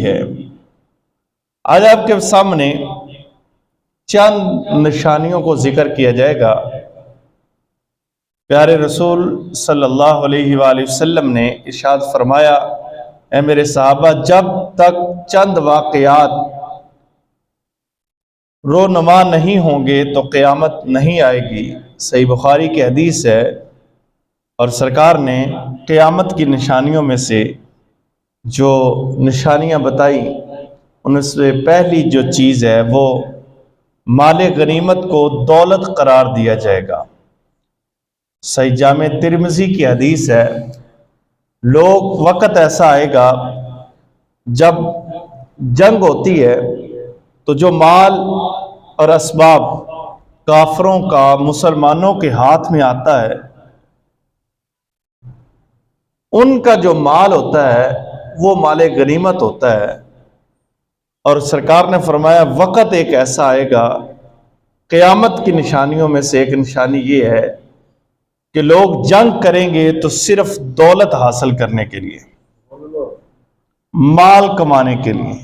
ہے۔ آج آپ کے سامنے چند نشانیوں کو ذکر کیا جائے گا۔ پیارے رسول صلی اللہ علیہ وآلہ وسلم نے ارشاد فرمایا، اے میرے صحابہ، جب تک چند واقعات رونما نہیں ہوں گے تو قیامت نہیں آئے گی۔ صحیح بخاری کی حدیث ہے، اور سرکار نے قیامت کی نشانیوں میں سے جو نشانیاں بتائی ان سے پہلی جو چیز ہے وہ مال غنیمت کو دولت قرار دیا جائے گا۔ صحیح جامع ترمذی کی حدیث ہے، وقت ایسا آئے گا جب جنگ ہوتی ہے تو جو مال اور اسباب کافروں کا مسلمانوں کے ہاتھ میں آتا ہے، ان کا جو مال ہوتا ہے وہ مال غنیمت ہوتا ہے۔ اور سرکار نے فرمایا وقت ایک ایسا آئے گا، قیامت کی نشانیوں میں سے ایک نشانی یہ ہے کہ لوگ جنگ کریں گے تو صرف دولت حاصل کرنے کے لیے، مال کمانے کے لیے،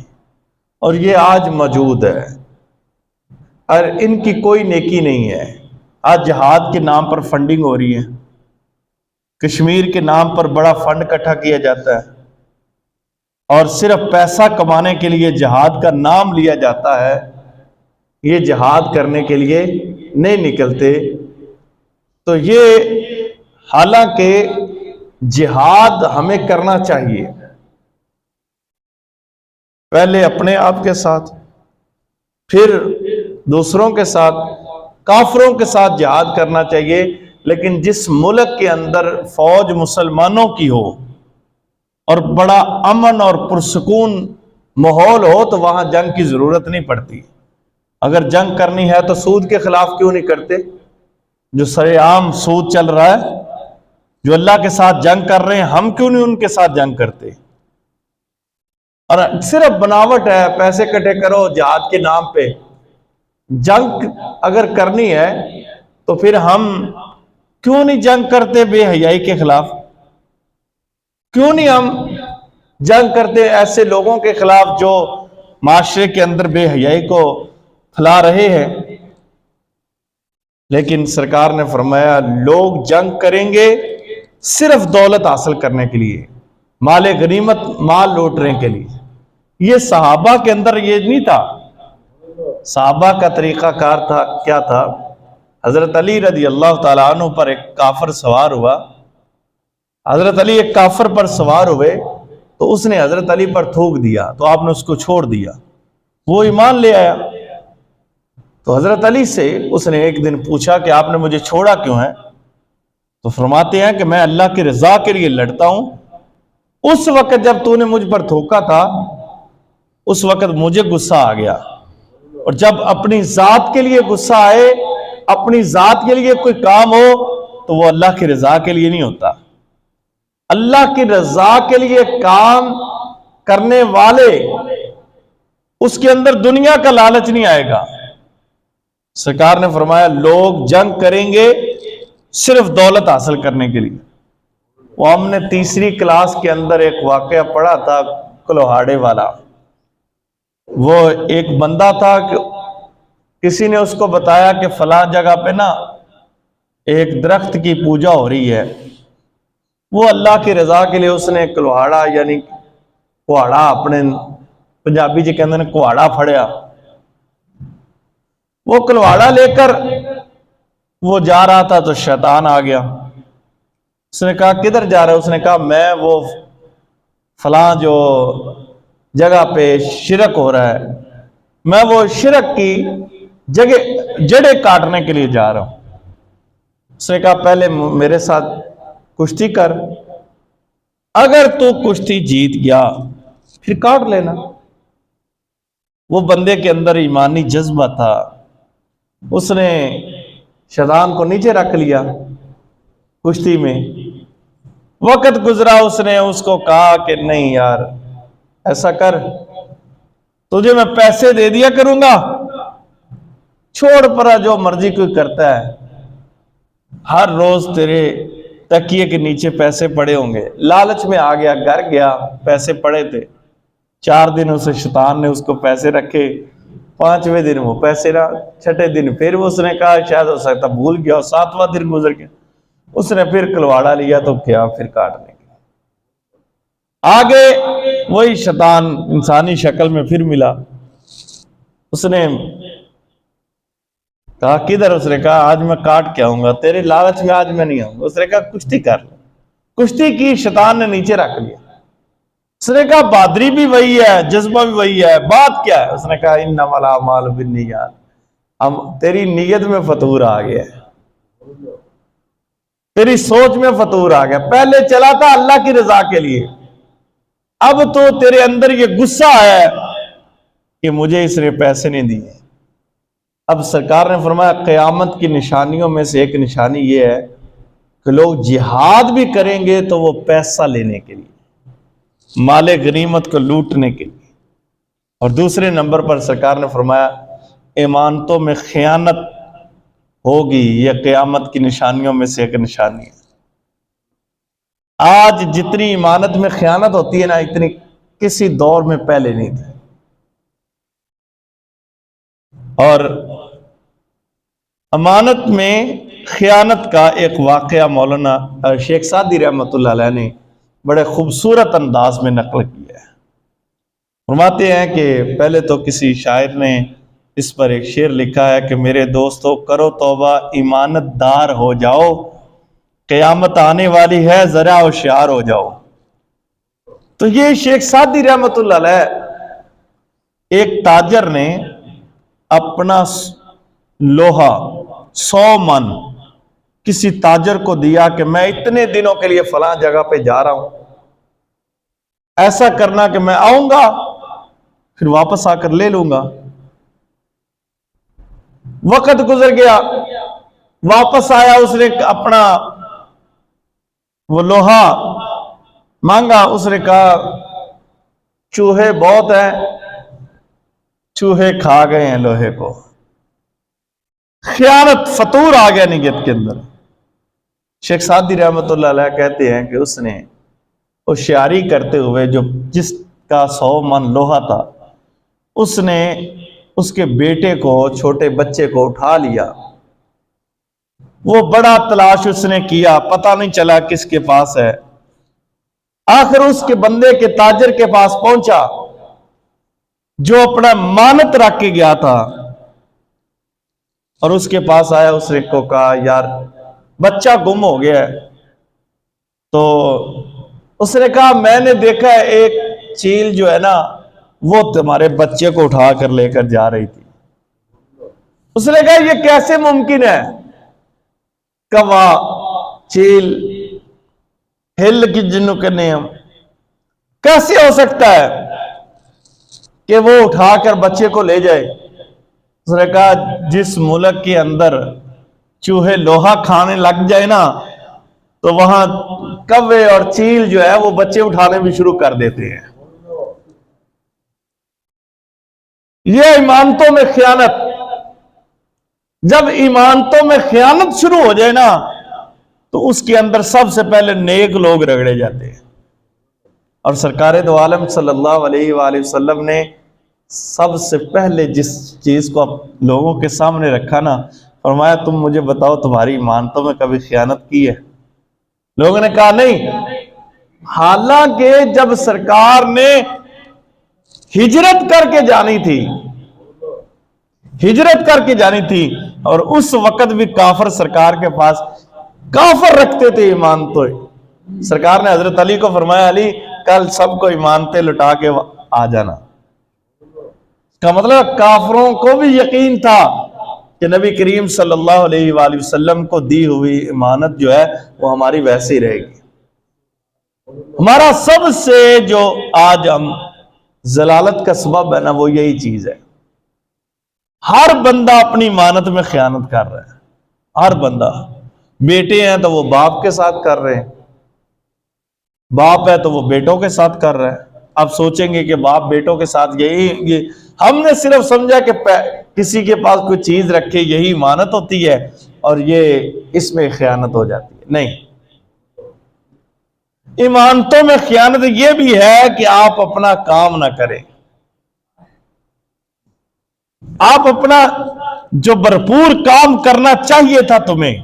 اور یہ آج موجود ہے، اور ان کی کوئی نیکی نہیں ہے۔ آج جہاد کے نام پر فنڈنگ ہو رہی ہے، کشمیر کے نام پر بڑا فنڈ اکٹھا کیا جاتا ہے، اور صرف پیسہ کمانے کے لیے جہاد کا نام لیا جاتا ہے۔ یہ جہاد کرنے کے لیے نہیں نکلتے۔ تو یہ حالانکہ جہاد ہمیں کرنا چاہیے، پہلے اپنے آپ کے ساتھ، پھر دوسروں کے ساتھ، کافروں کے ساتھ جہاد کرنا چاہیے، لیکن جس ملک کے اندر فوج مسلمانوں کی ہو اور بڑا امن اور پرسکون ماحول ہو تو وہاں جنگ کی ضرورت نہیں پڑتی۔ اگر جنگ کرنی ہے تو سود کے خلاف کیوں نہیں کرتے؟ جو سرے عام سود چل رہا ہے، جو اللہ کے ساتھ جنگ کر رہے ہیں، ہم کیوں نہیں ان کے ساتھ جنگ کرتے؟ اور صرف بناوٹ ہے، پیسے اکٹھے کرو جہاد کے نام پہ۔ جنگ اگر کرنی ہے تو پھر ہم کیوں نہیں جنگ کرتے بے حیائی کے خلاف؟ کیوں نہیں ہم جنگ کرتے ایسے لوگوں کے خلاف جو معاشرے کے اندر بے حیائی کو پھیلا رہے ہیں؟ لیکن سرکار نے فرمایا لوگ جنگ کریں گے صرف دولت حاصل کرنے کے لیے، مال غنیمت، مال لوٹنے کے لیے۔ یہ صحابہ کے اندر یہ نہیں تھا۔ صحابہ کا طریقہ کار تھا، کیا تھا؟ حضرت علی رضی اللہ تعالیٰ عنہ پر ایک کافر سوار ہوا، حضرت علی ایک کافر پر سوار ہوئے تو اس نے حضرت علی پر تھوک دیا تو آپ نے اس کو چھوڑ دیا، وہ ایمان لے آیا۔ تو حضرت علی سے اس نے ایک دن پوچھا کہ آپ نے مجھے چھوڑا کیوں ہے؟ تو فرماتے ہیں کہ میں اللہ کی رضا کے لیے لڑتا ہوں۔ اس وقت جب تو نے مجھ پر تھوکا تھا اس وقت مجھے غصہ آ گیا، اور جب اپنی ذات کے لیے غصہ آئے، اپنی ذات کے لیے کوئی کام ہو تو وہ اللہ کی رضا کے لیے نہیں ہوتا۔ اللہ کی رضا کے لیے کام کرنے والے، اس کے اندر دنیا کا لالچ نہیں آئے گا۔ سرکار نے فرمایا لوگ جنگ کریں گے صرف دولت حاصل کرنے کے لیے۔ وہ ہم نے تیسری کلاس کے اندر ایک واقعہ پڑھا تھا کلوہاڑے والا۔ وہ ایک بندہ تھا کہ کسی نے اس کو بتایا کہ فلاں جگہ پہ نا ایک درخت کی پوجا ہو رہی ہے۔ وہ اللہ کی رضا کے لیے اس نے کلوہاڑا یعنی کہاڑا، اپنے پنجابی جی کہندے نے کہاڑا پھڑیا، وہ کلوہاڑا لے کر وہ جا رہا تھا تو شیطان آ گیا۔ اس نے کہا کدھر جا رہا ہے؟ اس نے کہا میں وہ فلاں جو جگہ پہ شرک ہو رہا ہے، میں وہ شرک کی جڑیں کاٹنے کے لیے جا رہا ہوں۔ اس نے کہا پہلے میرے ساتھ کشتی کر، اگر تو کشتی جیت گیا پھر کاٹ لینا۔ وہ بندے کے اندر ایمانی جذبہ تھا، اس نے شیطان کو نیچے رکھ لیا کشتی میں۔ وقت گزرا، اس نے اس کو کہا کہ نہیں یار ایسا کر، تجھے میں پیسے دے دیا کروں گا، چھوڑ پرا جو مرضی کوئی کرتا ہے، ہر روز تیرے تکیے کے نیچے پیسے پڑے ہوں گے۔ لالچ میں آ گیا، گھر گیا، پیسے پڑے تھے 4 دن اسے شیطان نے اس کو پیسے رکھے، 5ویں دن وہ پیسے نہ، 6ٹھے دن پھر اس نے کہا شاید ہو سکتا بھول گیا، اور 7واں دن گزر گیا، اس نے پھر کلواڑا لیا تو کیا پھر کاٹنے کے آگے وہی شیطان انسانی شکل میں پھر ملا، اس نے کہا کدھر؟ اس نے کہا آج میں کاٹ کے آؤں گا، تیرے لالچ میں آج میں نہیں آؤں گا۔ اس نے کہا کشتی کر لو، کشتی کی، شیطان نے نیچے رکھ لیا۔ اس نے کہا بہادری بھی وہی ہے، جذبہ بھی وہی ہے، بات کیا ہے؟ اس نے کہا انما الاعمال بالنیات، اب تیری نیت میں فطور آ گیا ہے، تیری سوچ میں فطور آ گیا، پہلے چلا تھا اللہ کی رضا کے لیے، اب تو تیرے اندر یہ غصہ ہے کہ مجھے اس نے پیسے نہیں دیے۔ اب سرکار نے فرمایا قیامت کی نشانیوں میں سے ایک نشانی یہ ہے کہ لوگ جہاد بھی کریں گے تو وہ پیسہ لینے کے لیے، مال غنیمت کو لوٹنے کے لیے، اور دوسرے نمبر پر سرکار نے فرمایا امانتوں میں خیانت ہوگی، یہ قیامت کی نشانیوں میں سے ایک نشانی ہے۔ آج جتنی امانت میں خیانت ہوتی ہے نا، اتنی کسی دور میں پہلے نہیں تھی۔ اور امانت میں خیانت کا ایک واقعہ مولانا شیخ سعدی رحمۃ اللہ علیہ نے بڑے خوبصورت انداز میں نقل کیا ہے۔ فرماتے ہیں کہ پہلے تو کسی شاعر نے اس پر ایک شعر لکھا ہے کہ میرے دوستو کرو توبہ، امانت دار ہو جاؤ، قیامت آنے والی ہے، ذرا ہوشیار ہو جاؤ۔ تو یہ شیخ سعدی رحمۃ اللہ علیہ، ایک تاجر نے اپنا لوہا 100 من کسی تاجر کو دیا کہ میں اتنے دنوں کے لیے فلاں جگہ پہ جا رہا ہوں، ایسا کرنا کہ میں آؤں گا پھر واپس آ کر لے لوں گا۔ وقت گزر گیا، واپس آیا، اس نے اپنا وہ لوہا مانگا، اس نے کہا چوہے بہت ہیں، چوہے کھا گئے ہیں لوہے کو۔ خیانت، فطور آ گیا نیت کے اندر۔ شیخ سعدی رحمۃ اللہ علیہ کہتے ہیں کہ اس نے ہوشیاری کرتے ہوئے جو جس کا 100 من لوہا تھا، اس نے اس کے بیٹے کو، چھوٹے بچے کو اٹھا لیا۔ وہ بڑا تلاش اس نے کیا، پتہ نہیں چلا کس کے پاس ہے، آخر اس کے بندے کے تاجر کے پاس پہنچا جو اپنا مانت رکھ کے گیا تھا، اور اس کے پاس آیا، اس نے کو کہا یار بچہ گم ہو گیا ہے۔ تو اس نے کہا میں نے دیکھا ہے ایک چیل جو ہے نا وہ تمہارے بچے کو اٹھا کر لے کر جا رہی تھی۔ اس نے کہا یہ کیسے ممکن ہے؟ کوا چیل ہل کی جنوں کے نیم، کیسے ہو سکتا ہے کہ وہ اٹھا کر بچے کو لے جائے؟ اس نے کہا جس ملک کے اندر چوہے لوہا کھانے لگ جائے نا تو وہاں کوے اور چیل جو ہے وہ بچے اٹھانے بھی شروع کر دیتے ہیں۔ یہ ایمانتوں میں خیانت، جب ایمانتوں میں خیانت شروع ہو جائے نا تو اس کے اندر سب سے پہلے نیک لوگ رگڑے جاتے ہیں۔ اور سرکار دو عالم صلی اللہ علیہ وآلہ وسلم نے سب سے پہلے جس چیز کو لوگوں کے سامنے رکھا نا، فرمایا تم مجھے بتاؤ تمہاری ایمانتوں میں کبھی خیانت کی ہے؟ لوگوں نے کہا نہیں۔ حالانکہ جب سرکار نے ہجرت کر کے جانی تھی، ہجرت کر کے جانی تھی، اور اس وقت بھی کافر سرکار کے پاس کافر رکھتے تھے ایمانتیں۔ سرکار نے حضرت علی کو فرمایا علی کل سب کو ایمانتیں لٹا کے آ جانا۔ اس کا مطلب کافروں کو بھی یقین تھا کہ نبی کریم صلی اللہ علیہ وآلہ وسلم کو دی ہوئی امانت جو ہے وہ ہماری ویسے ہی رہے گی۔ ہمارا سب سے جو آج ہم ضلالت کا سبب ہے نا وہ یہی چیز ہے۔ ہر بندہ اپنی امانت میں خیانت کر رہا ہے، ہر بندہ۔ بیٹے ہیں تو وہ باپ کے ساتھ کر رہے ہیں، باپ ہے تو وہ بیٹوں کے ساتھ کر رہا ہے۔ اب سوچیں گے کہ باپ بیٹوں کے ساتھ یہی ہم نے صرف سمجھا کہ کسی کے پاس کوئی چیز رکھے یہی امانت ہوتی ہے اور یہ اس میں خیانت ہو جاتی ہے، نہیں۔ ایمانتوں میں خیانت یہ بھی ہے کہ آپ اپنا کام نہ کریں، آپ اپنا جو بھرپور کام کرنا چاہیے تھا تمہیں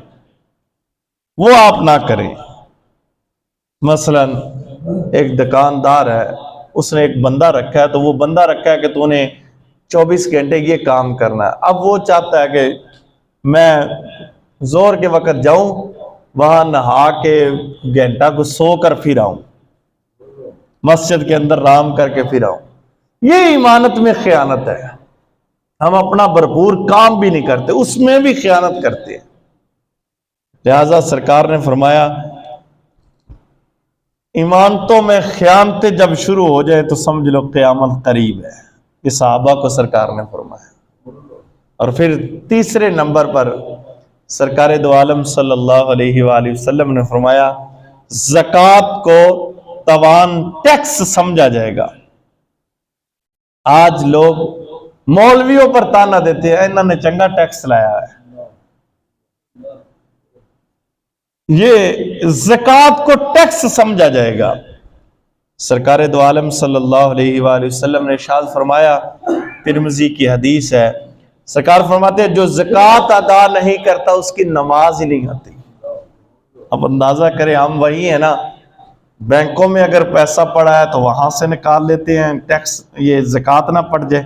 وہ آپ نہ کریں۔ مثلا ایک دکاندار ہے، اس نے ایک بندہ رکھا ہے، تو وہ بندہ رکھا ہے کہ تو نے 24 گھنٹے یہ کام کرنا ہے۔ اب وہ چاہتا ہے کہ میں زور کے وقت جاؤں، وہاں نہا کے گھنٹہ کو سو کر پھر آؤں، مسجد کے اندر رام کر کے پھر آؤں۔ یہ ایمانت میں خیانت ہے، ہم اپنا بھرپور کام بھی نہیں کرتے، اس میں بھی خیانت کرتے ہیں۔ لہذا سرکار نے فرمایا ایمانتوں میں خیانتیں جب شروع ہو جائے تو سمجھ لو قیامت قریب ہے، یہ صحابہ کو سرکار نے فرمایا۔ اور پھر تیسرے نمبر پر سرکار دو عالم صلی اللہ علیہ وآلہ وسلم نے فرمایا زکوٰۃ کو توان ٹیکس سمجھا جائے گا۔ آج لوگ مولویوں پر تانا دیتے ہیں انہوں نے چنگا ٹیکس لایا ہے۔ یہ زکوٰۃ کو ٹیکس سمجھا جائے گا۔ سرکار دو عالم صلی اللہ علیہ وآلہ وسلم نے ارشاد فرمایا، ترمذی کی حدیث ہے، سرکار فرماتے ہیں جو زکوٰۃ ادا نہیں کرتا اس کی نماز ہی نہیں آتی۔ اب اندازہ کریں، ہم وہی ہیں نا، بینکوں میں اگر پیسہ پڑا ہے تو وہاں سے نکال لیتے ہیں ٹیکس، یہ زکوٰۃ نہ پڑ جائے۔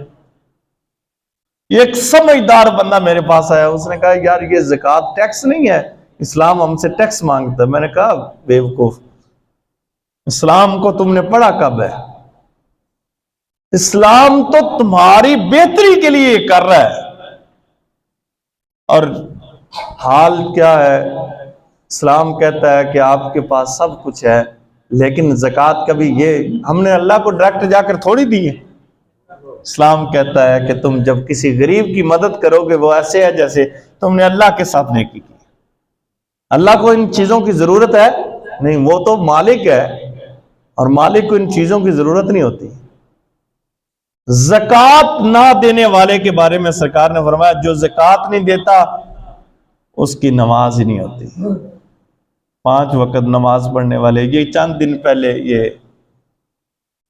ایک سمجھدار بندہ میرے پاس آیا، اس نے کہا یار یہ زکوٰۃ ٹیکس نہیں ہے، اسلام ہم سے ٹیکس مانگتا ہے۔ میں نے کہا بیوقوف، اسلام کو تم نے پڑھا کب ہے؟ اسلام تو تمہاری بہتری کے لیے کر رہا ہے، اور حال کیا ہے؟ اسلام کہتا ہے کہ آپ کے پاس سب کچھ ہے، لیکن زکوٰۃ کبھی یہ ہم نے اللہ کو ڈائریکٹ جا کر تھوڑی دی ہے۔ اسلام کہتا ہے کہ تم جب کسی غریب کی مدد کرو گے وہ ایسے ہے جیسے تم نے اللہ کے ساتھ نیکی کی۔ اللہ کو ان چیزوں کی ضرورت ہے نہیں، وہ تو مالک ہے، اور مالک کو ان چیزوں کی ضرورت نہیں ہوتی۔ زکوٰۃ نہ دینے والے کے بارے میں سرکار نے فرمایا جو زکوٰۃ نہیں دیتا اس کی نماز ہی نہیں ہوتی۔ 5 وقت نماز پڑھنے والے، یہ چند دن پہلے یہ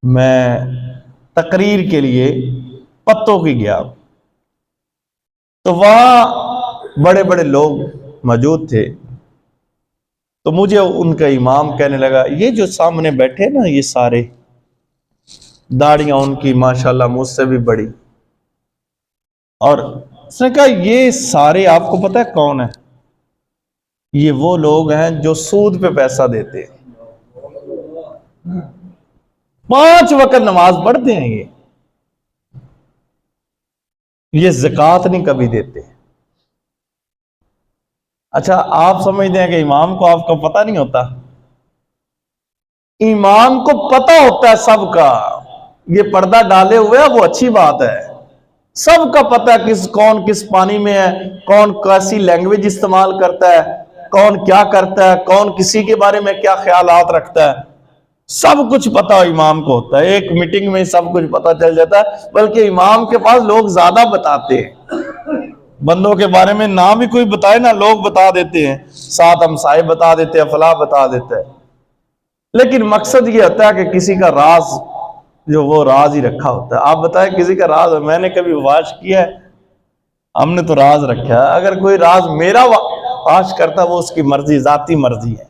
میں تقریر کے لیے پتوں کی گیا، تو وہاں بڑے بڑے لوگ موجود تھے، تو مجھے ان کا امام کہنے لگا یہ جو سامنے بیٹھے نا یہ سارے، داڑیاں ان کی ماشاءاللہ مجھ سے بھی بڑی، اور اس نے کہا یہ سارے آپ کو پتہ ہے کون ہیں؟ یہ وہ لوگ ہیں جو سود پہ پیسہ دیتے ہیں، 5 وقت نماز پڑھتے ہیں، یہ زکوٰۃ نہیں کبھی دیتے۔ اچھا آپ سمجھتے ہیں کہ امام کو آپ کو پتہ نہیں ہوتا؟ امام کو پتہ ہوتا ہے سب کا، یہ پردہ ڈالے ہوئے ہے وہ اچھی بات ہے، سب کا پتہ ہے کون کس پانی میں ہے، کون کیسی لینگویج استعمال کرتا ہے، کون کیا کرتا ہے، کون کسی کے بارے میں کیا خیالات رکھتا ہے، سب کچھ پتہ امام کو ہوتا ہے۔ ایک میٹنگ میں سب کچھ پتہ چل جاتا ہے، بلکہ امام کے پاس لوگ زیادہ بتاتے ہیں، بندوں کے بارے میں نہ بھی کوئی بتائے نا لوگ بتا دیتے ہیں، ساتھ ہمسائے بتا دیتے ہیں، فلاں بتا دیتا ہے، لیکن مقصد یہ ہوتا ہے کہ کسی کا راز جو وہ راز ہی رکھا ہوتا ہے۔ آپ بتائیں کسی کا راز، میں نے کبھی واش کیا ہے؟ ہم نے تو راز رکھا ہے، اگر کوئی راز میرا واش کرتا وہ اس کی مرضی، ذاتی مرضی ہے،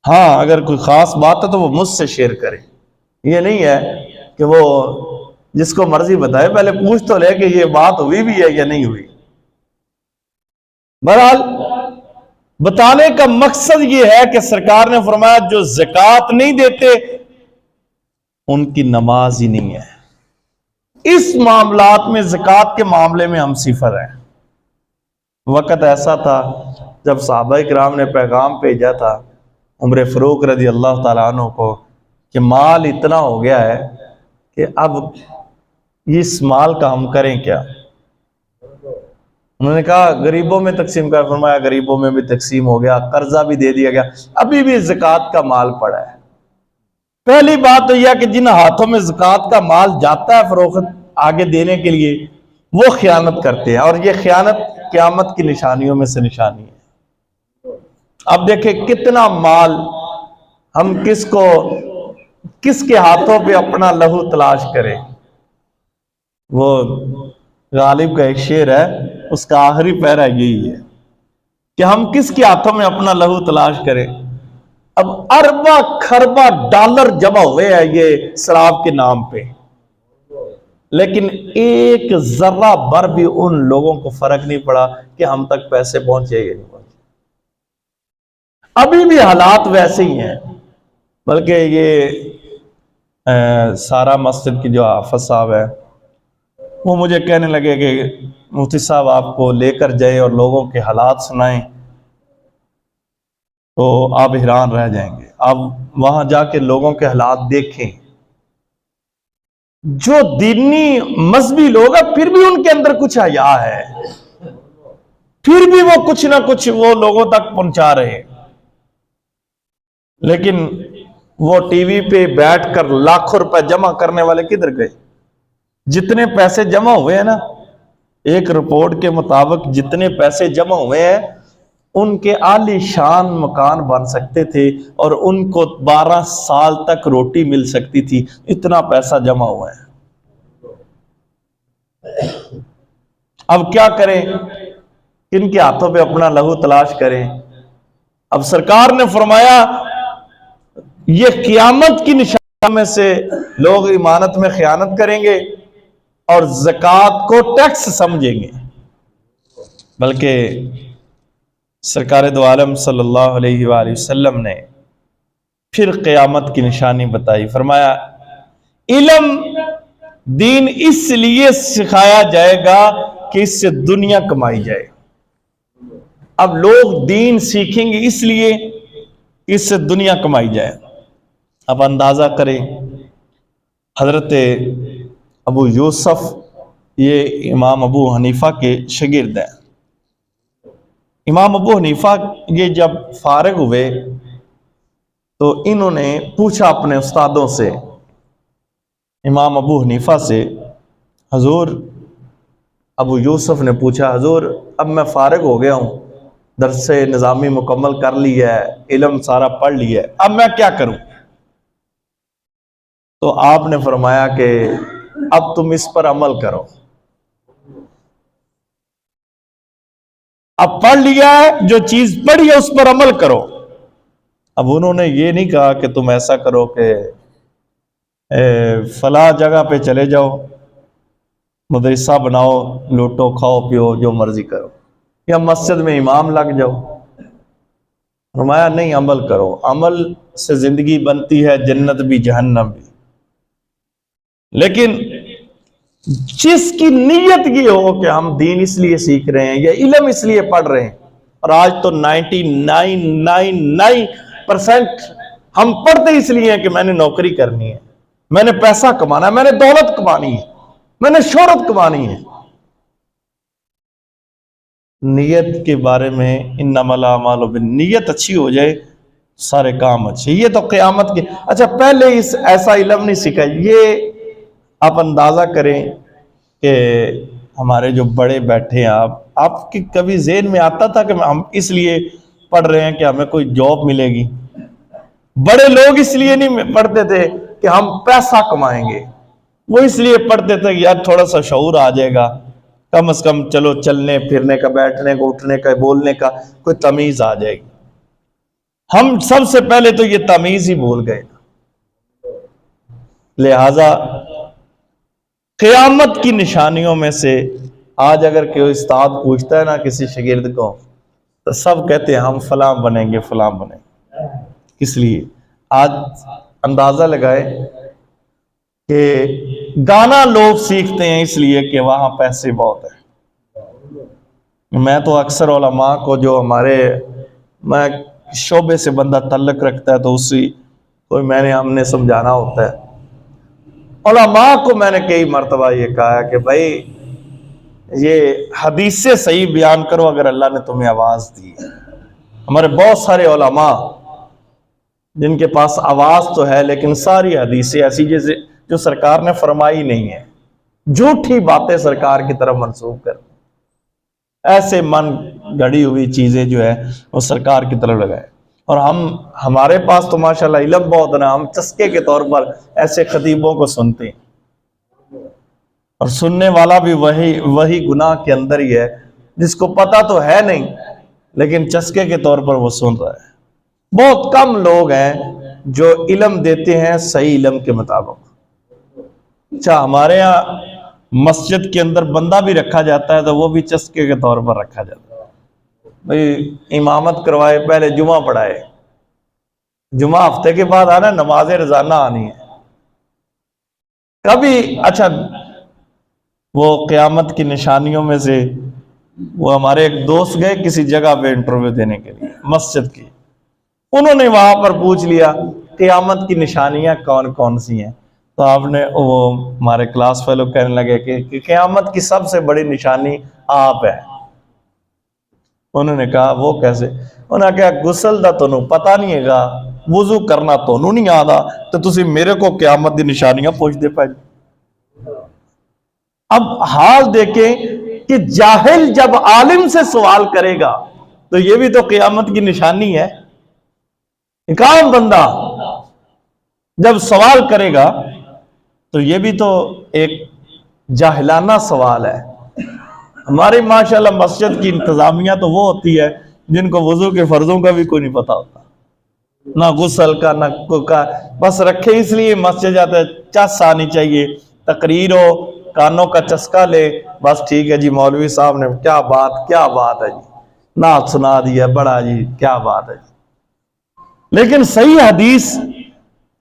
ہاں اگر کوئی خاص بات ہے تو وہ مجھ سے شیئر کرے، یہ نہیں ہے کہ وہ جس کو مرضی بتائے، پہلے پوچھ تو لے کہ یہ بات ہوئی بھی ہے یا نہیں ہوئی۔ بہرحال بتانے کا مقصد یہ ہے کہ سرکار نے فرمایا جو زکوٰۃ نہیں دیتے ان کی نماز ہی نہیں ہے۔ اس معاملات میں زکوٰۃ کے معاملے میں ہم صفر ہیں۔ وقت ایسا تھا جب صحابہ کرام نے پیغام بھیجا تھا عمر فاروق رضی اللہ تعالیٰ عنہ کو کہ مال اتنا ہو گیا ہے کہ اب اس مال کا ہم کریں کیا؟ انہوں نے کہا غریبوں میں تقسیم کر، فرمایا غریبوں میں بھی تقسیم ہو گیا، قرضہ بھی دے دیا گیا، ابھی بھی زکوٰۃ کا مال پڑا ہے۔ پہلی بات تو یہ کہ جن ہاتھوں میں زکوٰۃ کا مال جاتا ہے فروخت آگے دینے کے لیے وہ خیانت کرتے ہیں، اور یہ خیانت قیامت کی نشانیوں میں سے نشانی ہے۔ اب دیکھیں کتنا مال ہم کس کے ہاتھوں پہ اپنا لہو تلاش کریں؟ وہ غالب کا ایک شعر ہے، اس کا آخری پیرا یہی ہے کہ ہم کس کے ہاتھوں میں اپنا لہو تلاش کریں۔ اب اربا کھربا ڈالر جمع ہوئے ہیں یہ شراب کے نام پہ، لیکن ایک ذرہ بھر بھی ان لوگوں کو فرق نہیں پڑا کہ ہم تک پیسے پہنچے گا نہیں پہنچے۔ ابھی بھی حالات ویسے ہی ہیں، بلکہ یہ سارا مسجد کی جو حافظ صاحب ہے وہ مجھے کہنے لگے کہ مفتی صاحب آپ کو لے کر جائیں اور لوگوں کے حالات سنائیں تو آپ حیران رہ جائیں گے۔ آپ وہاں جا کے لوگوں کے حالات دیکھیں، جو دینی مذہبی لوگ ہیں پھر بھی ان کے اندر کچھ حیا ہے، پھر بھی وہ کچھ نہ کچھ وہ لوگوں تک پہنچا رہے ہیں، لیکن وہ ٹی وی پہ بیٹھ کر لاکھوں روپے جمع کرنے والے کدھر گئے؟ جتنے پیسے جمع ہوئے ہیں نا، ایک رپورٹ کے مطابق جتنے پیسے جمع ہوئے ہیں ان کے عالی شان مکان بن سکتے تھے اور ان کو 12 سال تک روٹی مل سکتی تھی، اتنا پیسہ جمع ہوا ہے۔ اب کیا کریں؟ کن کے ہاتھوں پہ اپنا لہو تلاش کریں؟ اب سرکار نے فرمایا یہ قیامت کی نشانی میں سے لوگ امانت میں خیانت کریں گے اور زکوٰۃ کو ٹیکس سمجھیں گے۔ بلکہ سرکار دو عالم صلی اللہ علیہ وآلہ وسلم نے پھر قیامت کی نشانی بتائی، فرمایا علم دین اس لیے سکھایا جائے گا کہ اس سے دنیا کمائی جائے۔ اب لوگ دین سیکھیں گے اس لیے کہ اس سے دنیا کمائی جائے۔ اب اندازہ کریں، حضرت ابو یوسف یہ امام ابو حنیفہ کے شاگرد ہیں۔ امام ابو حنیفہ یہ جب فارغ ہوئے تو انہوں نے پوچھا اپنے استادوں سے، امام ابو حنیفہ سے، حضور ابو یوسف نے پوچھا حضور اب میں فارغ ہو گیا ہوں، درس نظامی مکمل کر لیا ہے، علم سارا پڑھ لیا ہے، اب میں کیا کروں؟ تو آپ نے فرمایا کہ اب تم اس پر عمل کرو، اب پڑھ لیا ہے، جو چیز پڑھی ہے اس پر عمل کرو۔ اب انہوں نے یہ نہیں کہا کہ تم ایسا کرو کہ فلاں جگہ پہ چلے جاؤ، مدرسہ بناؤ، لوٹو کھاؤ پیو جو مرضی کرو، یا مسجد میں امام لگ جاؤ۔ فرمایا نہیں، عمل کرو، عمل سے زندگی بنتی ہے، جنت بھی جہنم بھی۔ لیکن جس کی نیت یہ ہو کہ ہم دین اس لیے سیکھ رہے ہیں یا علم اس لیے پڑھ رہے ہیں، اور آج تو 99.99% ہم پڑھتے اس لیے ہیں کہ میں نے نوکری کرنی ہے، میں نے پیسہ کمانا ہے، میں نے دولت کمانی ہے، میں نے شہرت کمانی ہے۔ نیت کے بارے میں انما الاعمال بالنیت اچھی ہو جائے سارے کام اچھے۔ یہ تو قیامت کے اچھا پہلے ایسا علم نہیں سیکھا۔ یہ آپ اندازہ کریں کہ ہمارے جو بڑے بیٹھے ہیں، آپ کی کبھی ذہن میں آتا تھا کہ ہم اس لیے پڑھ رہے ہیں کہ ہمیں کوئی جاب ملے گی؟ بڑے لوگ اس لیے نہیں پڑھتے تھے کہ ہم پیسہ کمائیں گے، وہ اس لیے پڑھتے تھے کہ یار تھوڑا سا شعور آ جائے گا، کم از کم چلو چلنے پھرنے کا، بیٹھنے کا، اٹھنے کا، بولنے کا کوئی تمیز آ جائے گی۔ ہم سب سے پہلے تو یہ تمیز ہی بھول گئے۔ لہذا قیامت کی نشانیوں میں سے آج اگر کوئی استاد پوچھتا ہے نا کسی شاگرد کو تو سب کہتے ہیں ہم فلاں بنیں گے، فلاں بنیں گے۔ کس لیے؟ آج اندازہ لگائے کہ گانا لوگ سیکھتے ہیں اس لیے کہ وہاں پیسے بہت ہیں۔ میں تو اکثر علماء کو جو میں شعبے سے بندہ تعلق رکھتا ہے تو اسی کوئی ہم نے سمجھانا ہوتا ہے، علماء کو میں نے کئی مرتبہ یہ کہا ہے کہ بھائی یہ حدیث سے صحیح بیان کرو اگر اللہ نے تمہیں آواز دی ہے۔ ہمارے بہت سارے علماء جن کے پاس آواز تو ہے لیکن ساری حدیثیں ایسی جیسے جو سرکار نے فرمائی نہیں ہے، جھوٹی باتیں سرکار کی طرف منسوب کر، ایسے من گھڑی ہوئی چیزیں جو ہے وہ سرکار کی طرف لگائے۔ اور ہمارے پاس تو ماشاءاللہ علم بہت ہے نا، ہم چسکے کے طور پر ایسے خطیبوں کو سنتے ہیں، اور سننے والا بھی وہی گناہ کے اندر ہی ہے جس کو پتہ تو ہے نہیں لیکن چسکے کے طور پر وہ سن رہا ہے۔ بہت کم لوگ ہیں جو علم دیتے ہیں صحیح علم کے مطابق۔ اچھا، ہمارے یہاں مسجد کے اندر بندہ بھی رکھا جاتا ہے تو وہ بھی چسکے کے طور پر رکھا جاتا ہے، بھئی امامت کروائے، پہلے جمعہ پڑھائے، جمعہ ہفتے کے بعد آنا، نماز روزانہ آنی ہے کبھی۔ اچھا، وہ قیامت کی نشانیوں میں سے وہ ہمارے ایک دوست گئے کسی جگہ پہ انٹرویو دینے کے لیے مسجد کی، انہوں نے وہاں پر پوچھ لیا قیامت کی نشانیاں کون کون سی ہیں، تو آپ نے وہ ہمارے کلاس فیلو کہنے لگے کہ قیامت کی سب سے بڑی نشانی آپ ہے۔ انہوں نے کہا وہ کیسے؟ انہوں نے کہا غسل دا تنوں پتہ نہیں ہے گا، وضو کرنا تنوں نہیں آتا، تو تسی میرے کو قیامت دی نشانیاں پوچھ دے پائے۔ اب حال دیکھیں کہ جاہل جب عالم سے سوال کرے گا تو یہ بھی تو قیامت کی نشانی ہے۔ ایک عام بندہ جب سوال کرے گا تو یہ بھی تو ایک جاہلانہ سوال ہے۔ ہماری ماشاءاللہ مسجد کی انتظامیہ تو وہ ہوتی ہے جن کو وضو کے فرضوں کا بھی کوئی نہیں پتا ہوتا، نہ غسل کا نہ کا، بس رکھے اس لیے مسجد جاتا ہے، چس آنی چاہیے، تقریر ہو، کانوں کا چسکا لے، بس ٹھیک ہے جی مولوی صاحب نے کیا بات ہے جی، نعت سنا دیا بڑا جی، کیا بات ہے جی۔ لیکن صحیح حدیث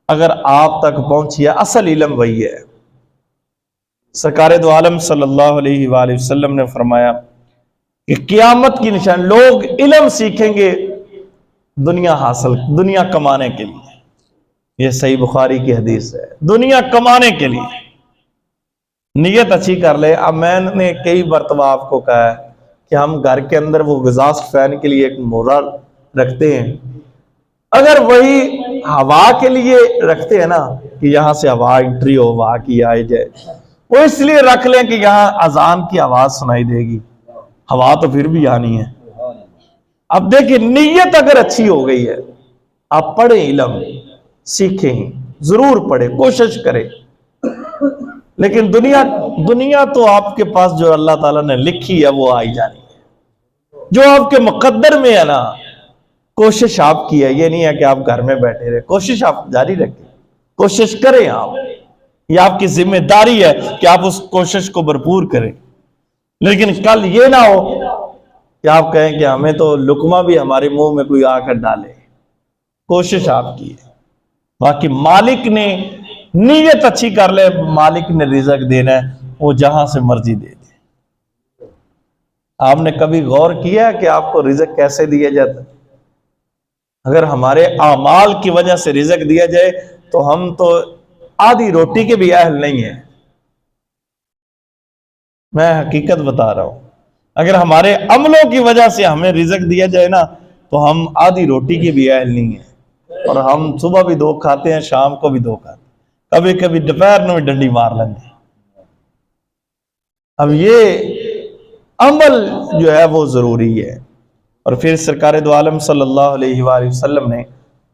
اگر آپ تک پہنچی ہے، اصل علم وہی ہے۔ سرکار دو عالم صلی اللہ علیہ وآلہ وسلم نے فرمایا کہ قیامت کی نشان، لوگ علم سیکھیں گے دنیا کمانے کے لیے، یہ صحیح بخاری کی حدیث ہے، دنیا کمانے کے لیے نیت اچھی کر لے۔ اب میں نے کئی مرتبہ آپ کو کہا ہے کہ ہم گھر کے اندر وہ گزاشت فین کے لیے ایک مورا رکھتے ہیں، اگر وہی ہوا کے لیے رکھتے ہیں نا کہ یہاں سے ہوا انٹری ہو، ہوا کی آئے جائے، وہ اس لیے رکھ لیں کہ یہاں اذان کی آواز سنائی دے گی، ہوا تو پھر بھی آنی ہے۔ اب دیکھیں نیت اگر اچھی ہو گئی ہے، آپ پڑھیں، علم سیکھیں، ضرور پڑھیں، کوشش کریں، لیکن دنیا تو آپ کے پاس جو اللہ تعالیٰ نے لکھی ہے وہ آئی جانی ہے، جو آپ کے مقدر میں ہے نا، کوشش آپ کی ہے، یہ نہیں ہے کہ آپ گھر میں بیٹھے رہے، کوشش آپ جاری رکھیں، کوشش کریں آپ، یہ آپ کی ذمہ داری ہے کہ آپ اس کوشش کو بھرپور کریں۔ لیکن کل یہ نہ ہو کہ آپ کہیں کہ ہمیں تو لقمہ بھی ہمارے منہ میں کوئی آ کر ڈالے، کوشش آپ کی ہے۔ باقی مالک نے نیت اچھی کر لے، مالک نے رزق دینا ہے، وہ جہاں سے مرضی دے دے۔ آپ نے کبھی غور کیا ہے کہ آپ کو رزق کیسے دیا جاتا ہے؟ اگر ہمارے اعمال کی وجہ سے رزق دیا جائے تو ہم تو آدھی روٹی کے بھی اہل نہیں ہیں، میں حقیقت بتا رہا ہوں۔ اگر ہمارے عملوں کی وجہ سے ہمیں رزق دیا جائے نا تو ہم آدھی روٹی کے بھی اہل نہیں ہیں، اور ہم صبح بھی دو کھاتے ہیں، شام کو بھی دو کھاتے ہیں، کبھی کبھی دوپہر میں بھی ڈنڈی مار لیں گے۔ اب یہ عمل جو ہے وہ ضروری ہے۔ اور پھر سرکار دو عالم صلی اللہ علیہ وآلہ وسلم نے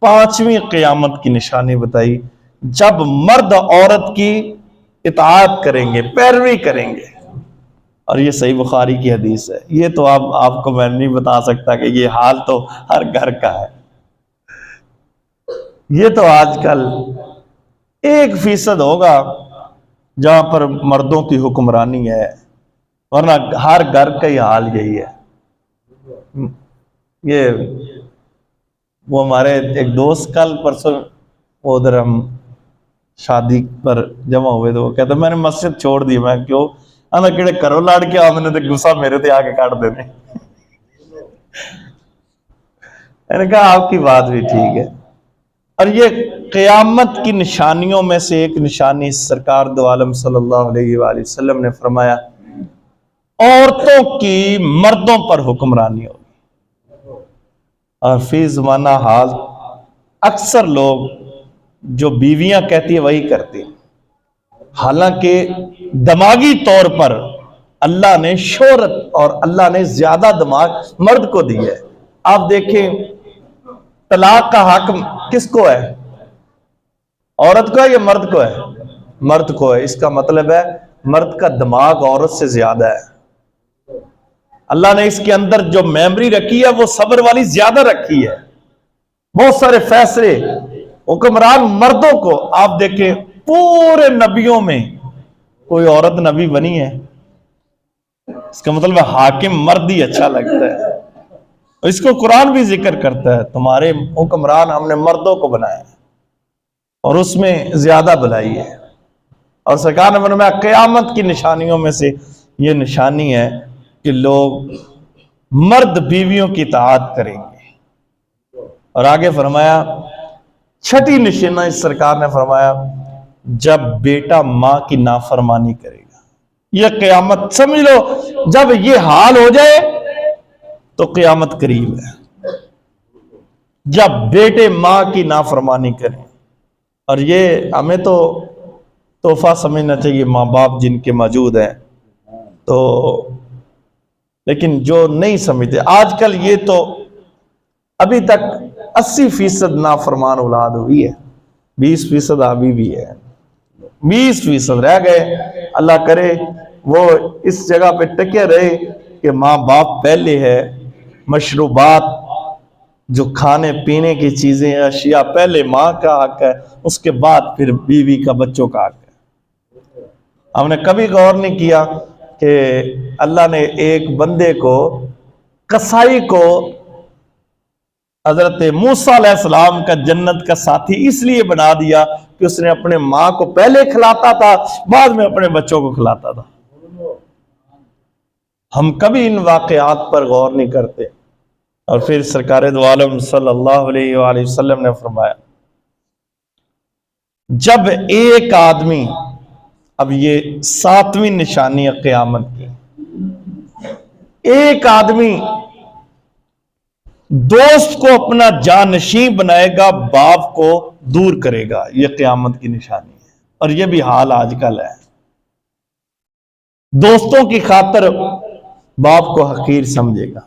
5ویں قیامت کی نشانی بتائی، جب مرد عورت کی اطاعت کریں گے، پیروی کریں گے، اور یہ صحیح بخاری کی حدیث ہے۔ یہ تو آپ کو میں نہیں بتا سکتا کہ یہ حال تو ہر گھر کا ہے، یہ تو آج کل 1% ہوگا جہاں پر مردوں کی حکمرانی ہے، ورنہ ہر گھر کا ہی حال یہی ہے۔ یہ وہ ہمارے ایک دوست کل پرسوں وہ ادھر ہم شادی پر جمع ہوئے تو وہ کہتے میں نے مسجد چھوڑ دی، میں کیوں؟ انا کہڑے کرو لاڑ کے آ، میں نے تو غصہ میرے تے آ کے کاٹ دینے۔ میں نے کہا آپ کی بات بھی ٹھیک ہے۔ اور یہ قیامت کی نشانیوں میں سے ایک نشانی سرکار دو عالم صلی اللہ علیہ وآلہ وسلم نے فرمایا عورتوں کی مردوں پر حکمرانی ہوگی۔ اور فی زمانہ حال اکثر لوگ جو بیویاں کہتی ہیں وہی کرتے ہیں، حالانکہ دماغی طور پر اللہ نے شہرت اور اللہ نے زیادہ دماغ مرد کو دی ہے۔ آپ دیکھیں طلاق کا حق کس کو ہے؟ عورت کو ہے یا مرد کو ہے؟ مرد کو ہے۔ اس کا مطلب ہے مرد کا دماغ عورت سے زیادہ ہے۔ اللہ نے اس کے اندر جو میموری رکھی ہے وہ صبر والی زیادہ رکھی ہے۔ بہت سارے فیصلے حکمران مردوں کو آپ دیکھیں، پورے نبیوں میں کوئی عورت نبی بنی ہے؟ اس کا مطلب ہے حاکم مرد ہی اچھا لگتا ہے۔ اس کو قرآن بھی ذکر کرتا ہے، تمہارے حکمران ہم نے مردوں کو بنایا ہے اور اس میں زیادہ بھلائی ہے۔ اور سرکار نے فرمایا قیامت کی نشانیوں میں سے یہ نشانی ہے کہ لوگ مرد بیویوں کی اطاعت کریں گے۔ اور آگے فرمایا چھٹی نشانی سرکار نے فرمایا جب بیٹا ماں کی نافرمانی کرے گا۔ یہ قیامت سمجھ لو، جب یہ حال ہو جائے تو قیامت قریب ہے، جب بیٹے ماں کی نافرمانی کریں۔ اور یہ ہمیں تو تحفہ سمجھنا چاہیے ماں باپ جن کے موجود ہیں، تو لیکن جو نہیں سمجھتے آج کل، یہ تو ابھی تک 80% نافرمان اولاد ہوئی ہے، 20% ابھی بھی ہے، 20% رہ گئے۔ اللہ کرے وہ اس جگہ پہ ٹکے رہے کہ ماں باپ پہلے ہے، مشروبات جو کھانے پینے کی چیزیں اشیاء پہلے ماں کا حق ہے، اس کے بعد پھر بیوی کا بچوں کا حق ہے۔ ہم نے کبھی غور نہیں کیا کہ اللہ نے ایک بندے کو، قصائی کو، حضرت موسیٰ علیہ السلام کا جنت کا ساتھی اس لیے بنا دیا کہ اس نے اپنے ماں کو پہلے کھلاتا تھا، بعد میں اپنے بچوں کو کھلاتا تھا۔ ہم کبھی ان واقعات پر غور نہیں کرتے۔ اور پھر سرکار دو عالم صلی اللہ علیہ وآلہ وسلم نے فرمایا جب ایک آدمی، اب یہ 7ویں نشانی ہے قیامت کی، ایک آدمی دوست کو اپنا جانشین بنائے گا، باپ کو دور کرے گا، یہ قیامت کی نشانی ہے۔ اور یہ بھی حال آج کل ہے، دوستوں کی خاطر باپ کو حقیر سمجھے گا۔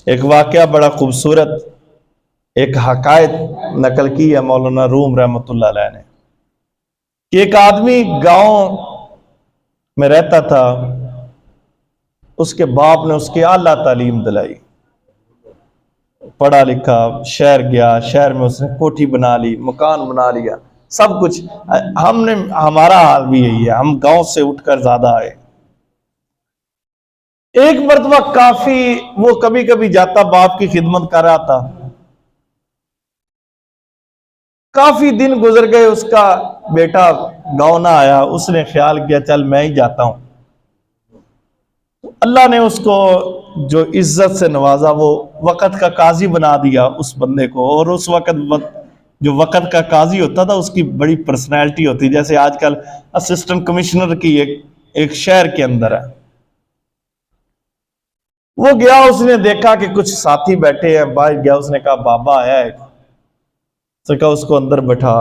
ایک واقعہ بڑا خوبصورت، ایک حکایت نقل کی ہے مولانا روم رحمۃ اللہ علیہ نے، کہ ایک آدمی گاؤں میں رہتا تھا، اس کے باپ نے اس کی اعلیٰ تعلیم دلائی، پڑھا لکھا، شہر گیا، شہر میں اس نے کوٹھی بنا لی، مکان بنا لیا، سب کچھ۔ ہمارا حال بھی یہی ہے، ہم گاؤں سے اٹھ کر زیادہ آئے۔ ایک مرتبہ کافی وہ کبھی کبھی جاتا، باپ کی خدمت کر رہا تھا، کافی دن گزر گئے، اس کا بیٹا گاؤں نہ آیا، اس نے خیال کیا چل میں ہی جاتا ہوں۔ اللہ نے اس کو جو عزت سے نوازا، وہ وقت کا قاضی بنا دیا اس بندے کو۔ اور اس وقت جو وقت کا قاضی ہوتا تھا اس کی بڑی پرسنالٹی ہوتی، جیسے آج کل اسسٹنٹ کمشنر کی ایک شہر کے اندر ہے۔ وہ گیا، اس نے دیکھا کہ کچھ ساتھی بیٹھے ہیں، باہر گیا، اس نے کہا بابا آیا ہے، کہا اس کو اندر بٹھا۔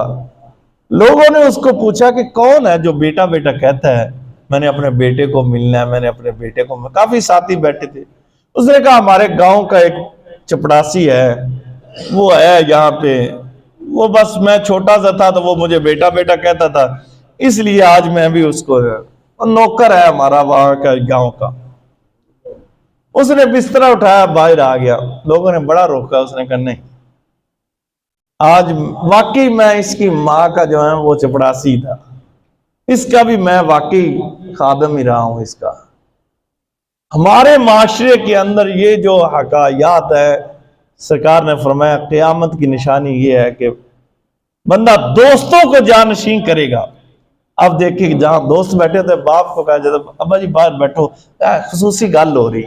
لوگوں نے اس کو پوچھا کہ کون ہے جو بیٹا بیٹا کہتا ہے، میں نے اپنے بیٹے کو ملنا ہے، میں نے اپنے بیٹے کو، کافی ساتھی بیٹھے تھے۔ اس نے کہا ہمارے گاؤں کا ایک چپڑاسی ہے، وہ ہے یہاں پہ، وہ بس میں چھوٹا سا تھا تو وہ مجھے بیٹا بیٹا کہتا تھا، اس لیے آج میں بھی اس کو، نوکر ہے ہمارا وہاں کا گاؤں کا۔ اس نے بستر اٹھایا، باہر آ گیا، لوگوں نے بڑا روکا، اس نے کہا نہیں، آج واقعی میں اس کی ماں کا جو ہے وہ چپڑاسی تھا، اس کا بھی میں واقعی خادم ہی رہا ہوں اس کا۔ ہمارے معاشرے کے اندر یہ جو حکایات ہے، سرکار نے فرمایا قیامت کی نشانی یہ ہے کہ بندہ دوستوں کو جانشین کرے گا۔ اب دیکھیں جہاں دوست بیٹھے تھے، باپ کو کہا جاتا ابا جی باہر بیٹھو، خصوصی گل ہو رہی۔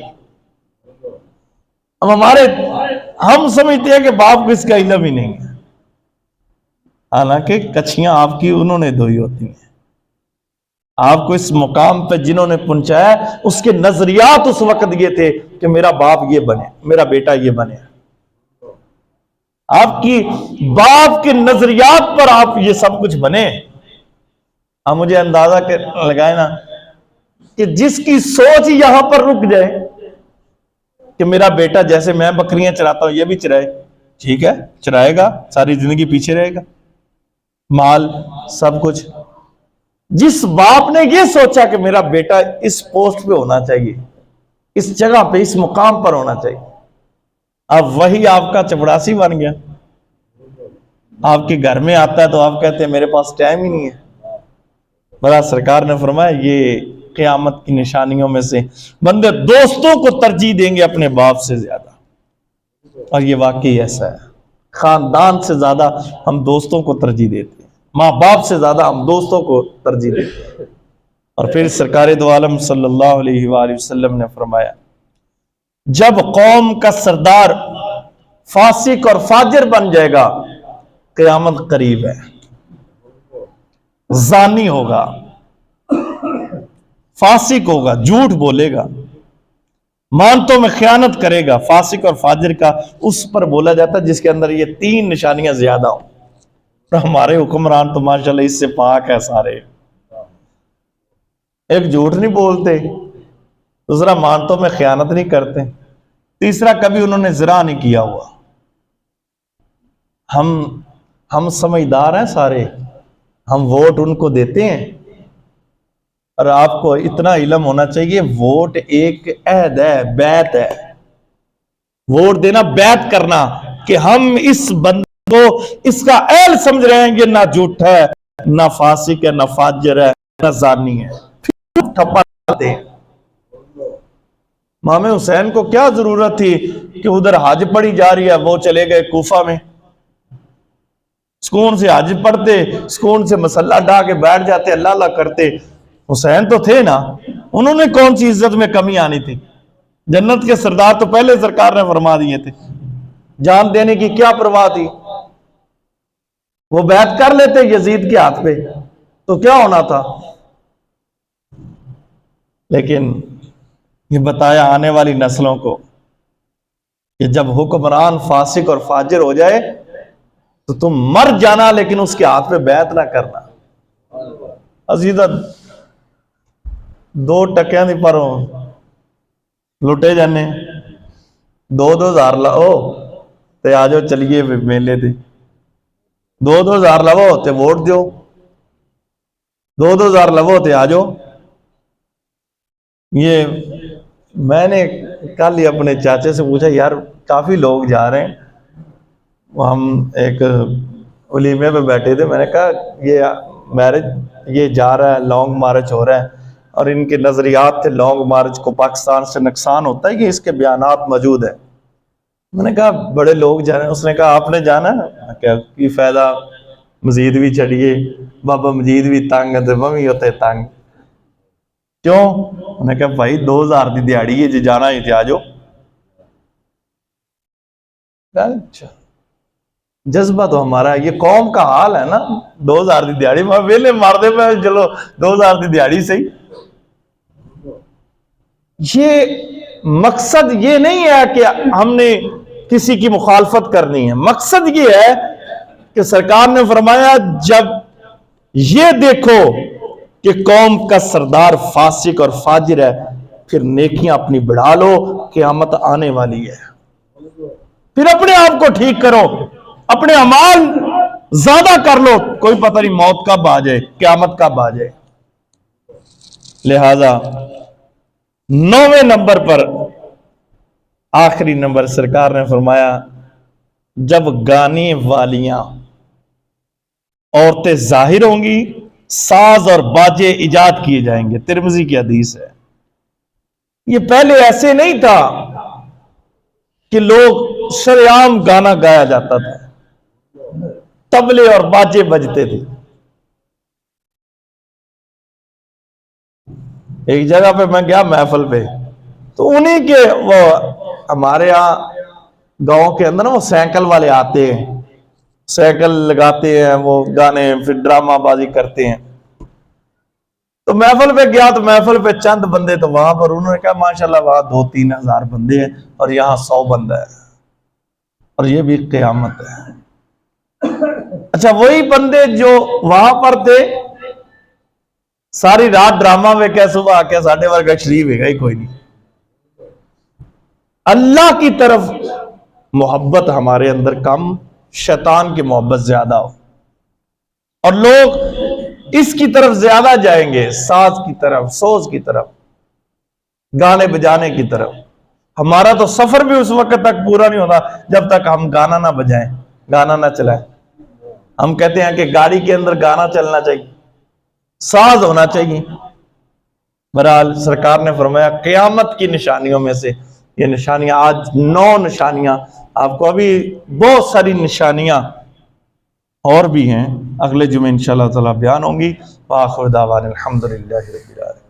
اب ہم سمجھتے ہیں کہ باپ کو اس کا علم ہی نہیں ہے، حالانکہ کچھیاں آپ کی انہوں نے دھوئی ہوتی ہیں۔ آپ کو اس مقام پہ جنہوں نے پہنچایا، اس کے نظریات اس وقت یہ تھے کہ میرا باپ یہ بنے، میرا بیٹا یہ بنے۔ آپ کی باپ کے نظریات پر آپ یہ سب کچھ بنے۔ اب مجھے اندازہ لگائے نا کہ جس کی سوچ یہاں پر رک جائے کہ میرا بیٹا جیسے میں بکریاں چراتا ہوں یہ بھی چرائے، ٹھیک ہے، چرائے گا، ساری زندگی پیچھے رہے گا، مال سب کچھ۔ جس باپ نے یہ سوچا کہ میرا بیٹا اس پوسٹ پہ ہونا چاہیے، اس جگہ پہ، اس مقام پر ہونا چاہیے، اب وہی آپ کا چپڑاسی بن گیا، آپ کے گھر میں آتا ہے تو آپ کہتے ہیں میرے پاس ٹائم ہی نہیں ہے۔ بڑا سرکار نے فرمایا یہ قیامت کی نشانیوں میں سے بندے دوستوں کو ترجیح دیں گے اپنے باپ سے زیادہ، اور یہ واقعی ایسا ہے، خاندان سے زیادہ ہم دوستوں کو ترجیح دیتے ہیں، ماں باپ سے زیادہ ہم دوستوں کو ترجیح دیتے ہیں۔ اور پھر سرکار دو عالم صلی اللہ علیہ وآلہ وسلم نے فرمایا جب قوم کا سردار فاسق اور فاجر بن جائے گا، قیامت قریب ہے، زانی ہوگا، فاسق ہوگا، جھوٹ بولے گا، مانتوں میں خیانت کرے گا۔ فاسق اور فاجر کا اس پر بولا جاتا ہے جس کے اندر یہ تین نشانیاں زیادہ ہوں۔ ہمارے حکمران تو ماشاءاللہ اس سے پاک ہے سارے، ایک جھوٹ نہیں بولتے، دوسرا مانتوں میں خیانت نہیں کرتے، تیسرا کبھی انہوں نے زنا نہیں کیا ہوا۔ ہم سمجھدار ہیں سارے، ہم ووٹ ان کو دیتے ہیں، اور آپ کو اتنا علم ہونا چاہیے ووٹ ایک عہد ہے، بیعت ہے، ووٹ دینا بیعت کرنا کہ ہم اس بندے کو اس کا اہل سمجھ رہے ہیں، یہ نہ جھوٹ ہے، نہ فاسق ہے، نہ فاجر ہے، نہ زانی ہے، پھر ٹھپا دے۔ امام حسین کو کیا ضرورت تھی کہ ادھر حج پڑھی جا رہی ہے، وہ چلے گئے کوفہ میں، سکون سے حج پڑھتے، سکون سے مسلح ڈھا کے بیٹھ جاتے، اللہ اللہ کرتے۔ حسین تو تھے نا، انہوں نے کون سی عزت میں کمی آنی تھی؟ جنت کے سردار تو پہلے سرکار نے فرما دیے تھے، جان دینے کی کیا پرواہ تھی؟ وہ بیعت کر لیتے یزید کے ہاتھ پہ تو کیا ہونا تھا؟ لیکن یہ بتایا آنے والی نسلوں کو کہ جب حکمران فاسق اور فاجر ہو جائے تو تم مر جانا، لیکن اس کے ہاتھ پہ بیعت نہ کرنا۔ عزیزہ دو ٹکیاں دی پروں لٹے جانے، 2,000 لاؤ تے آجو چلیے میلے دے، 2,000 لاؤ تے ووٹ دیو، 2,000 لاؤ تے آجو۔ یہ میں نے کل ہی اپنے چاچے سے پوچھا، یار کافی لوگ جا رہے ہیں، ہم ایک ولیمے پہ بیٹھے تھے، میں نے کہا یہ میرج، یہ جا رہا ہے، لانگ مارچ ہو رہا ہے، اور ان کے نظریات تھے لانگ مارچ کو پاکستان سے نقصان ہوتا ہے، کہ اس کے بیانات موجود ہیں۔ میں نے کہا بڑے لوگ جا رہے ہیں، اس نے کہا آپ نے جانا ہے؟ کیا کی فائدہ، مزید بھی چڑھیے، بابا مجید بھی تنگ ہے، بھی ہوتے تنگ کیوں؟ میں نے کہا بھائی 2,000 دی دیہڑی ہے جی، جانا ہی تھے آجو۔ اچھا جذبہ تو ہمارا ہے، یہ قوم کا حال ہے نا، 2,000 دی دیہڑی میں ویلے مار دے میں، چلو 2,000 دی دیہڑی صحیح۔ یہ مقصد یہ نہیں ہے کہ ہم نے کسی کی مخالفت کرنی ہے، مقصد یہ ہے کہ سرکار نے فرمایا جب یہ دیکھو کہ قوم کا سردار فاسق اور فاجر ہے، پھر نیکیاں اپنی بڑھا لو، قیامت آنے والی ہے، پھر اپنے آپ کو ٹھیک کرو، اپنے اعمال زیادہ کر لو، کوئی پتہ نہیں موت کب آ جائے، قیامت کب آ جائے۔ لہذا 9ویں نمبر پر آخری نمبر سرکار نے فرمایا جب گانے والیاں عورتیں ظاہر ہوں گی، ساز اور باجے ایجاد کیے جائیں گے، ترمذی کی حدیث ہے۔ یہ پہلے ایسے نہیں تھا کہ لوگ شریعام گانا گایا جاتا تھا، طبلے اور باجے بجتے تھے۔ ایک جگہ پہ میں گیا محفل پہ، تو انہی کے وہ ہمارے یہاں گاؤں کے اندر وہ سائیکل والے آتے ہیں، سائیکل لگاتے ہیں، وہ گانے پھر ڈرامہ بازی کرتے ہیں۔ تو محفل پہ گیا تو محفل پہ چند بندے تو وہاں پر، انہوں نے کہا ماشاءاللہ وہاں 2-3 ہزار بندے ہیں اور یہاں 100 بندہ ہے، اور یہ بھی قیامت ہے۔ اچھا وہی بندے جو وہاں پر تھے ساری رات ڈرامہ میں کیا، صبح آ کے ساڑھے ورگا شریف ہے گا ہی کوئی نہیں۔ اللہ کی طرف محبت ہمارے اندر کم، شیطان کی محبت زیادہ ہو، اور لوگ اس کی طرف زیادہ جائیں گے، ساز کی طرف، سوز کی طرف، گانے بجانے کی طرف۔ ہمارا تو سفر بھی اس وقت تک پورا نہیں ہوتا جب تک ہم گانا نہ بجائیں، گانا نہ چلائیں۔ ہم کہتے ہیں کہ گاڑی کے اندر گانا چلنا چاہیے، ساز ہونا چاہیے۔ بہرحال سرکار نے فرمایا قیامت کی نشانیوں میں سے یہ نشانیاں، آج 9 نشانیاں، آپ کو ابھی بہت ساری نشانیاں اور بھی ہیں، اگلے جمعے انشاءاللہ تعالی بیان ہوں گی۔ وآخر دعوانا الحمدللہ رب العالمین۔